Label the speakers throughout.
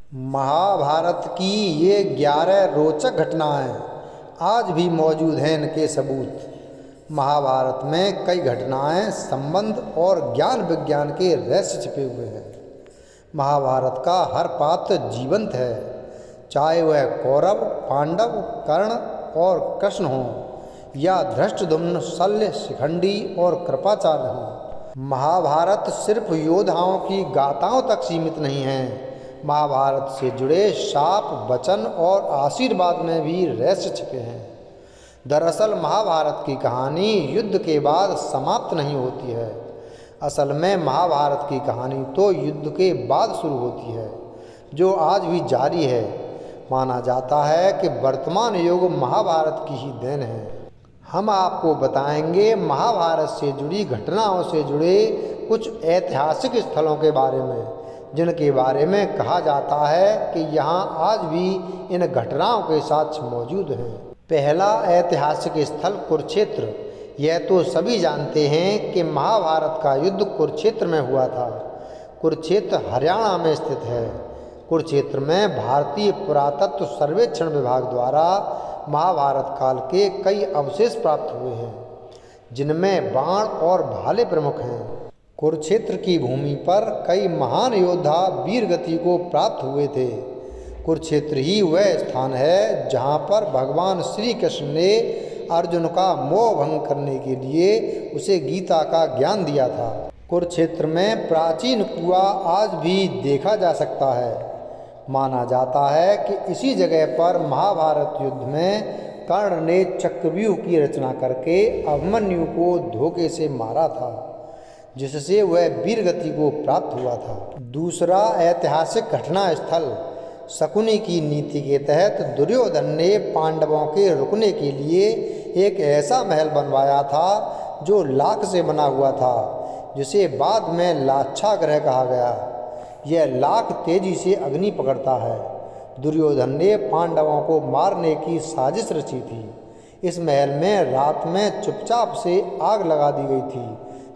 Speaker 1: महाभारत की ये 11 रोचक घटनाएं आज भी मौजूद हैं। इनके सबूत महाभारत में कई घटनाएं संबंध और ज्ञान विज्ञान के रहस्य छिपे हुए हैं। महाभारत का हर पात्र जीवंत है, चाहे वह कौरव, पांडव, कर्ण और कृष्ण हों या धृष्टद्युम्न, शल्य, शिखंडी और कृपाचार्य हों। महाभारत सिर्फ योद्धाओं की गाथाओं तक सीमित नहीं है। महाभारत से जुड़े शाप, वचन और आशीर्वाद में भी रहस्य छिपे हैं। दरअसल महाभारत की कहानी युद्ध के बाद समाप्त नहीं होती है। असल में महाभारत की कहानी तो युद्ध के बाद शुरू होती है, जो आज भी जारी है। माना जाता है कि वर्तमान युग महाभारत की ही देन है। हम आपको बताएंगे महाभारत से जुड़ी घटनाओं से जुड़े कुछ ऐतिहासिक स्थलों के बारे में, जिनके बारे में कहा जाता है कि यहाँ आज भी इन घटनाओं के साक्ष्य मौजूद हैं। पहला ऐतिहासिक स्थल कुरुक्षेत्र। यह तो सभी जानते हैं कि महाभारत का युद्ध कुरुक्षेत्र में हुआ था। कुरुक्षेत्र हरियाणा में स्थित है। कुरुक्षेत्र में भारतीय पुरातत्व सर्वेक्षण विभाग द्वारा महाभारत काल के कई अवशेष प्राप्त हुए हैं, जिनमें बाण और भाले प्रमुख हैं। कुरुक्षेत्र की भूमि पर कई महान योद्धा वीर गति को प्राप्त हुए थे। कुरुक्षेत्र ही वह स्थान है जहाँ पर भगवान श्री कृष्ण ने अर्जुन का मोह भंग करने के लिए उसे गीता का ज्ञान दिया था। कुरुक्षेत्र में प्राचीन कुआं आज भी देखा जा सकता है। माना जाता है कि इसी जगह पर महाभारत युद्ध में कर्ण ने चक्रव्यूह की रचना करके अभिमन्यु को धोखे से मारा था, जिससे वह वीर गति को प्राप्त हुआ था। दूसरा ऐतिहासिक घटना स्थल शकुनी की नीति के तहत दुर्योधन ने पांडवों के रुकने के लिए एक ऐसा महल बनवाया था जो लाख से बना हुआ था, जिसे बाद में लाक्षागृह कहा गया। यह लाख तेजी से अग्नि पकड़ता है। दुर्योधन ने पांडवों को मारने की साजिश रची थी। इस महल में रात में चुपचाप से आग लगा दी गई थी,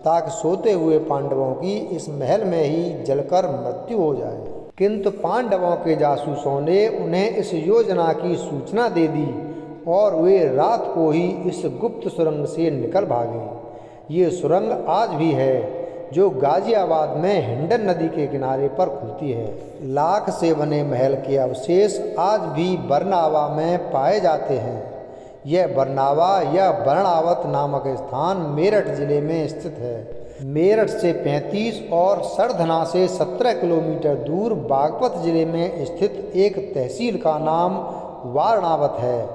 Speaker 1: ताकि सोते हुए पांडवों की इस महल में ही जलकर मृत्यु हो जाए। किंतु पांडवों के जासूसों ने उन्हें इस योजना की सूचना दे दी और वे रात को ही इस गुप्त सुरंग से निकल भागे। ये सुरंग आज भी है, जो गाजियाबाद में हिंडन नदी के किनारे पर खुलती है। लाख से बने महल के अवशेष आज भी बरनावा में पाए जाते हैं। यह बरनावा या बरणावत नामक स्थान मेरठ जिले में स्थित है। मेरठ से 35 और सरधना से 17 किलोमीटर दूर बागपत जिले में स्थित एक तहसील का नाम वारणावत है।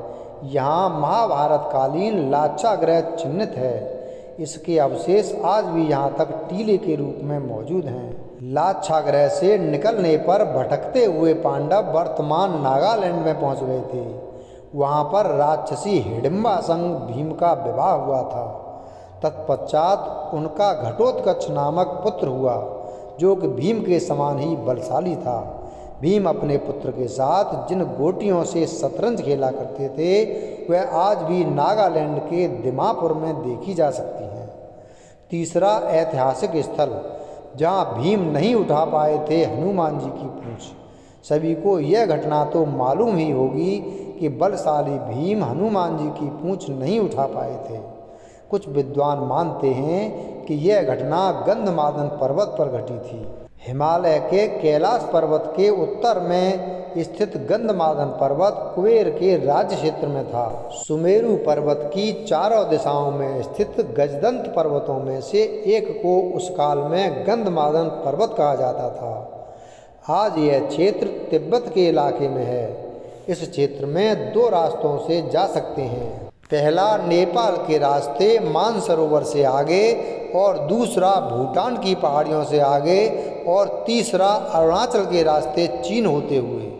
Speaker 1: यहाँ महाभारत कालीन लाक्षागृह चिह्नित है। इसके अवशेष आज भी यहाँ तक टीले के रूप में मौजूद हैं। लाक्षागृह से निकलने पर भटकते हुए पांडव वर्तमान नागालैंड में पहुँच गए थे। वहाँ पर राक्षसी हिडिंबा संग भीम का विवाह हुआ था। तत्पश्चात उनका घटोत्कच नामक पुत्र हुआ, जो कि भीम के समान ही बलशाली था। भीम अपने पुत्र के साथ जिन गोटियों से शतरंज खेला करते थे, वह आज भी नागालैंड के दिमापुर में देखी जा सकती हैं। तीसरा ऐतिहासिक स्थल जहाँ भीम नहीं उठा पाए थे हनुमान जी की पूंछ। सभी को यह घटना तो मालूम ही होगी कि बलशाली भीम हनुमान जी की पूंछ नहीं उठा पाए थे। कुछ विद्वान मानते हैं कि यह घटना गंधमादन पर्वत पर घटी थी। हिमालय के कैलाश पर्वत के उत्तर में स्थित गंधमादन पर्वत कुबेर के राज्य क्षेत्र में था। सुमेरु पर्वत की चारों दिशाओं में स्थित गजदंत पर्वतों में से एक को उस काल में गंधमादन पर्वत कहा जाता था। आज यह क्षेत्र तिब्बत के इलाके में है। इस क्षेत्र में 2 रास्तों से जा सकते हैं। पहला नेपाल के रास्ते मानसरोवर से आगे, और दूसरा भूटान की पहाड़ियों से आगे, और तीसरा अरुणाचल के रास्ते चीन होते हुए।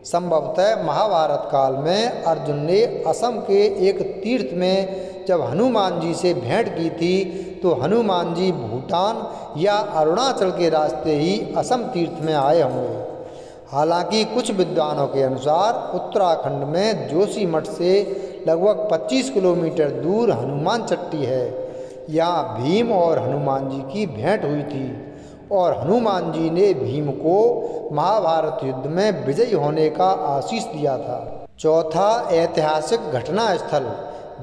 Speaker 1: संभवतः महाभारत काल में अर्जुन ने असम के एक तीर्थ में जब हनुमान जी से भेंट की थी, तो हनुमान जी भूटान या अरुणाचल के रास्ते ही असम तीर्थ में आए होंगे। हालांकि कुछ विद्वानों के अनुसार उत्तराखंड में जोशीमठ से लगभग 25 किलोमीटर दूर हनुमान चट्टी है। यहाँ भीम और हनुमान जी की भेंट हुई थी और हनुमान जी ने भीम को महाभारत युद्ध में विजयी होने का आशीष दिया था। चौथा ऐतिहासिक घटना स्थल।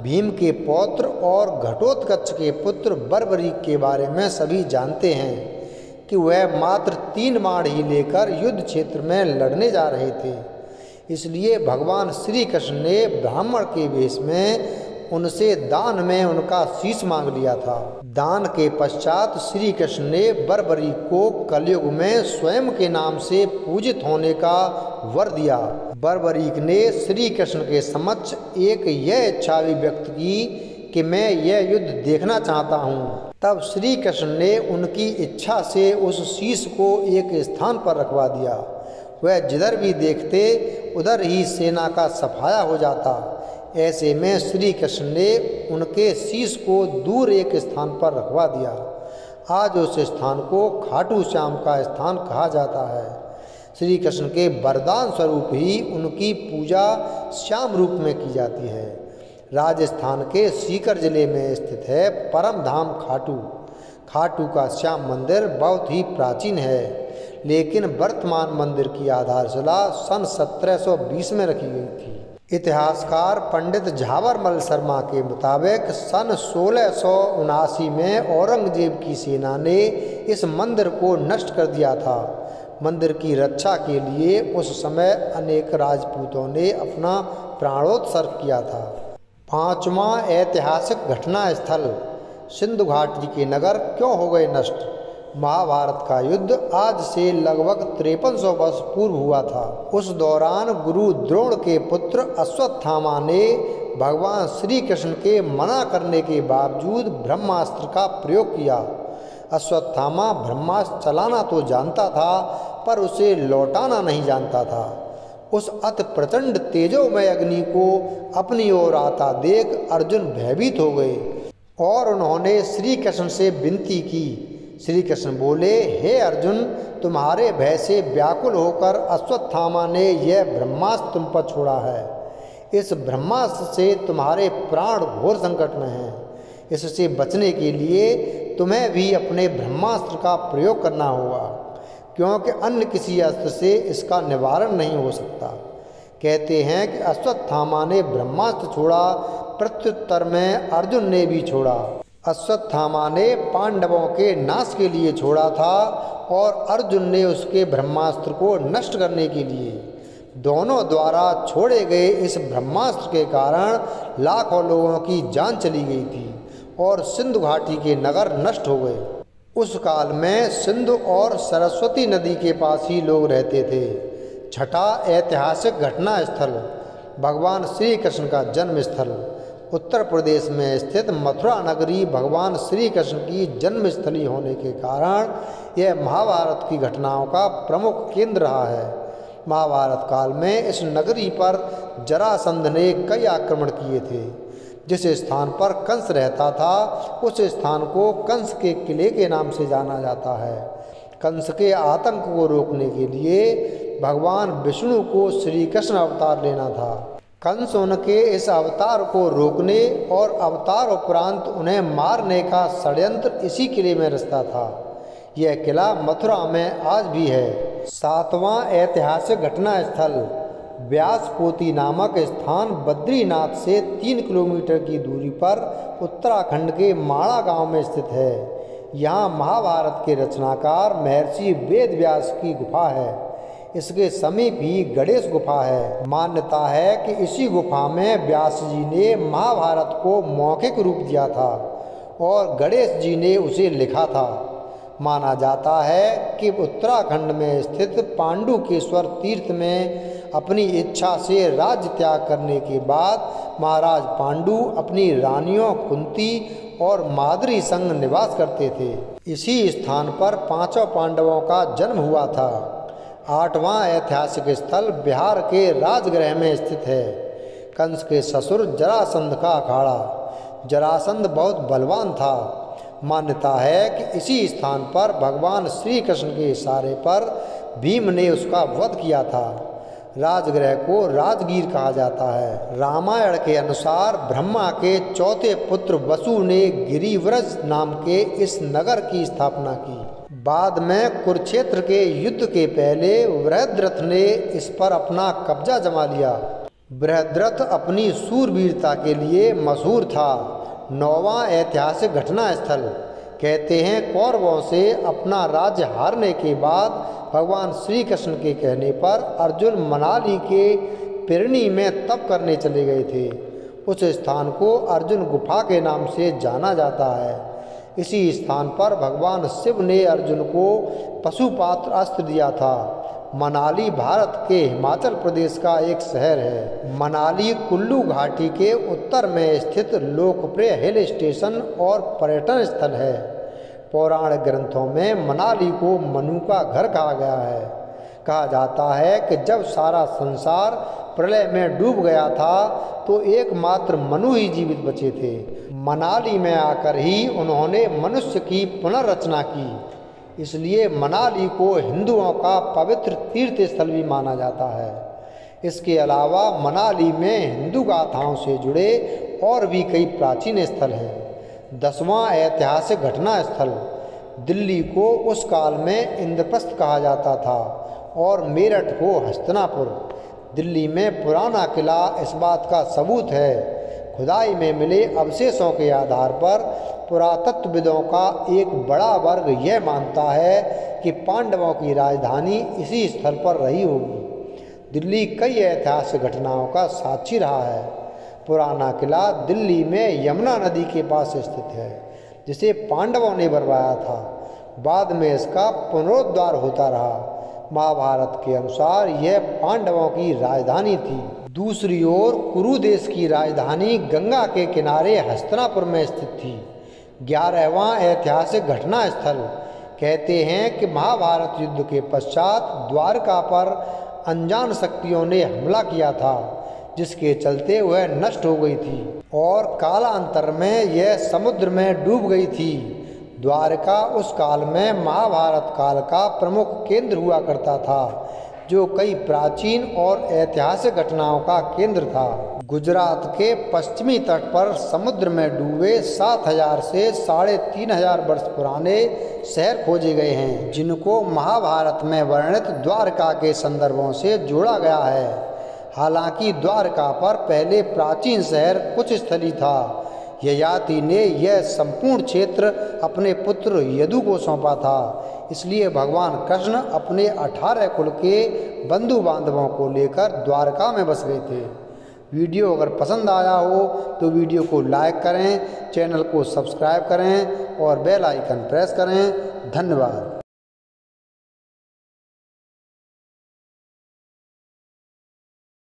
Speaker 1: भीम के पौत्र और घटोत्कच के पुत्र बर्बरीक के बारे में सभी जानते हैं कि वह मात्र 3 बाण ही लेकर युद्ध क्षेत्र में लड़ने जा रहे थे। इसलिए भगवान श्री कृष्ण ने ब्राह्मण के वेश में उनसे दान में उनका शीश मांग लिया था। दान के पश्चात श्री कृष्ण ने बर्बरीक को कलयुग में स्वयं के नाम से पूजित होने का वर दिया। बर्बरीक ने श्री कृष्ण के समक्ष एक यह इच्छा भी व्यक्त की कि मैं यह युद्ध देखना चाहता हूँ। तब श्री कृष्ण ने उनकी इच्छा से उस शीश को एक स्थान पर रखवा दिया। वह जिधर भी देखते उधर ही सेना का सफाया हो जाता। ऐसे में श्री कृष्ण ने उनके शीश को दूर एक स्थान पर रखवा दिया। आज उस स्थान को खाटू श्याम का स्थान कहा जाता है। श्री कृष्ण के वरदान स्वरूप ही उनकी पूजा श्याम रूप में की जाती है। राजस्थान के सीकर जिले में स्थित है परम धाम खाटू। खाटू का श्याम मंदिर बहुत ही प्राचीन है, लेकिन वर्तमान मंदिर की आधारशिला सन 1720 में रखी गई थी। इतिहासकार पंडित झावरमल शर्मा के मुताबिक सन 1679 में औरंगजेब की सेना ने इस मंदिर को नष्ट कर दिया था। मंदिर की रक्षा के लिए उस समय अनेक राजपूतों ने अपना प्राणोत्सर्ग किया था। पांचवां ऐतिहासिक घटना स्थल। सिंधु घाटी के नगर क्यों हो गए नष्ट। महाभारत का युद्ध आज से लगभग 5300 वर्ष पूर्व हुआ था। उस दौरान गुरु द्रोण के पुत्र अश्वत्थामा ने भगवान श्री कृष्ण के मना करने के बावजूद ब्रह्मास्त्र का प्रयोग किया। अश्वत्थामा ब्रह्मास्त्र चलाना तो जानता था, पर उसे लौटाना नहीं जानता था। उस अति प्रचंड तेजोमय अग्नि को अपनी ओर आता देख अर्जुन भयभीत हो गए और उन्होंने श्री कृष्ण से विनती की। श्री कृष्ण बोले, हे अर्जुन, तुम्हारे भय से व्याकुल होकर अश्वत्थामा ने यह ब्रह्मास्त्र तुम पर छोड़ा है। इस ब्रह्मास्त्र से तुम्हारे प्राण घोर संकट में हैं। इससे बचने के लिए तुम्हें भी अपने ब्रह्मास्त्र का प्रयोग करना होगा, क्योंकि अन्य किसी अस्त्र से इसका निवारण नहीं हो सकता। कहते हैं कि अश्वत्थामा ने ब्रह्मास्त्र छोड़ा, प्रत्युत्तर में अर्जुन ने भी छोड़ा। अश्वत्थामा ने पांडवों के नाश के लिए छोड़ा था और अर्जुन ने उसके ब्रह्मास्त्र को नष्ट करने के लिए। दोनों द्वारा छोड़े गए इस ब्रह्मास्त्र के कारण लाखों लोगों की जान चली गई थी और सिंधु घाटी के नगर नष्ट हो गए। उस काल में सिंधु और सरस्वती नदी के पास ही लोग रहते थे। छठा ऐतिहासिक घटना स्थल। भगवान श्री कृष्ण का जन्म स्थल। उत्तर प्रदेश में स्थित मथुरा नगरी भगवान श्री कृष्ण की जन्मस्थली होने के कारण यह महाभारत की घटनाओं का प्रमुख केंद्र रहा है। महाभारत काल में इस नगरी पर जरासंध ने कई आक्रमण किए थे। जिस स्थान पर कंस रहता था उस स्थान को कंस के किले के नाम से जाना जाता है। कंस के आतंक को रोकने के लिए भगवान विष्णु को श्री कृष्ण अवतार लेना था। कंस उनके इस अवतार को रोकने और अवतार उपरांत उन्हें मारने का षड्यंत्र इसी किले में रचता था। यह किला मथुरा में आज भी है। सातवां ऐतिहासिक घटना स्थल। व्यासपोती नामक स्थान बद्रीनाथ से 3 किलोमीटर की दूरी पर उत्तराखंड के माणा गांव में स्थित है। यहाँ महाभारत के रचनाकार महर्षि वेदव्यास की गुफा है। इसके समीप ही गणेश गुफा है। मान्यता है कि इसी गुफा में व्यास जी ने महाभारत को मौखिक रूप दिया था और गणेश जी ने उसे लिखा था। माना जाता है कि उत्तराखंड में स्थित पांडुकेश्वर तीर्थ में अपनी इच्छा से राज्य त्याग करने के बाद महाराज पांडु अपनी रानियों कुंती और माद्री संग निवास करते थे। इसी स्थान पर 5 पांडवों का जन्म हुआ था। 8वां ऐतिहासिक स्थल बिहार के राजगृह में स्थित है। कंस के ससुर जरासंध का अखाड़ा। जरासंध बहुत बलवान था। मान्यता है कि इसी स्थान पर भगवान श्री कृष्ण के इशारे पर भीम ने उसका वध किया था। राजगृह को राजगीर कहा जाता है। रामायण के अनुसार ब्रह्मा के चौथे पुत्र वसु ने गिरिव्रज नाम के इस नगर की स्थापना की। बाद में कुरुक्षेत्र के युद्ध के पहले बृहद्रथ ने इस पर अपना कब्जा जमा लिया। बृहद्रथ अपनी शूरवीरता के लिए मशहूर था। 9वां ऐतिहासिक घटना स्थल। कहते हैं कौरवों से अपना राज्य हारने के बाद भगवान श्री कृष्ण के कहने पर अर्जुन मनाली के पिरनी में तप करने चले गए थे। उस स्थान को अर्जुन गुफा के नाम से जाना जाता है। इसी स्थान पर भगवान शिव ने अर्जुन को पशुपात्र अस्त्र दिया था। मनाली भारत के हिमाचल प्रदेश का एक शहर है। मनाली कुल्लू घाटी के उत्तर में स्थित लोकप्रिय हिल स्टेशन और पर्यटन स्थल है। पौराणिक ग्रंथों में मनाली को मनु का घर कहा गया है। कहा जाता है कि जब सारा संसार प्रलय में डूब गया था तो एकमात्र मनु ही जीवित बचे थे। मनाली में आकर ही उन्होंने मनुष्य की पुनर्रचना की। इसलिए मनाली को हिंदुओं का पवित्र तीर्थ स्थल भी माना जाता है। इसके अलावा मनाली में हिंदू गाथाओं से जुड़े और भी कई प्राचीन स्थल हैं। 10वां ऐतिहासिक घटना स्थल। दिल्ली को उस काल में इंद्रप्रस्थ कहा जाता था और मेरठ को हस्तिनापुर। दिल्ली में पुराना किला इस बात का सबूत है। खुदाई में मिले अवशेषों के आधार पर पुरातत्वविदों का एक बड़ा वर्ग यह मानता है कि पांडवों की राजधानी इसी स्थल पर रही होगी। दिल्ली कई ऐतिहासिक घटनाओं का साक्षी रहा है। पुराना किला दिल्ली में यमुना नदी के पास स्थित है, जिसे पांडवों ने बनवाया था। बाद में इसका पुनरुद्धार होता रहा। महाभारत के अनुसार यह पांडवों की राजधानी थी। दूसरी ओर कुरु देश की राजधानी गंगा के किनारे हस्तिनापुर में स्थित थी। 11वां ऐतिहासिक घटना स्थल। कहते हैं कि महाभारत युद्ध के पश्चात द्वारका पर अनजान शक्तियों ने हमला किया था, जिसके चलते वह नष्ट हो गई थी और कालांतर में यह समुद्र में डूब गई थी। द्वारका उस काल में महाभारत काल का प्रमुख केंद्र हुआ करता था, जो कई प्राचीन और ऐतिहासिक घटनाओं का केंद्र था। गुजरात के पश्चिमी तट पर समुद्र में डूबे 7000 से 3500 वर्ष पुराने शहर खोजे गए हैं, जिनको महाभारत में वर्णित द्वारका के संदर्भों से जोड़ा गया है। हालांकि द्वारका पर पहले प्राचीन शहर कुछ स्थली था। ययाति ने यह संपूर्ण क्षेत्र अपने पुत्र यदु को सौंपा था। इसलिए भगवान कृष्ण अपने 18 कुल के बंधु बांधवों को लेकर द्वारका में बस गए थे। वीडियो अगर पसंद आया हो तो वीडियो को लाइक करें, चैनल को सब्सक्राइब करें और बेल आइकन प्रेस करें। धन्यवाद।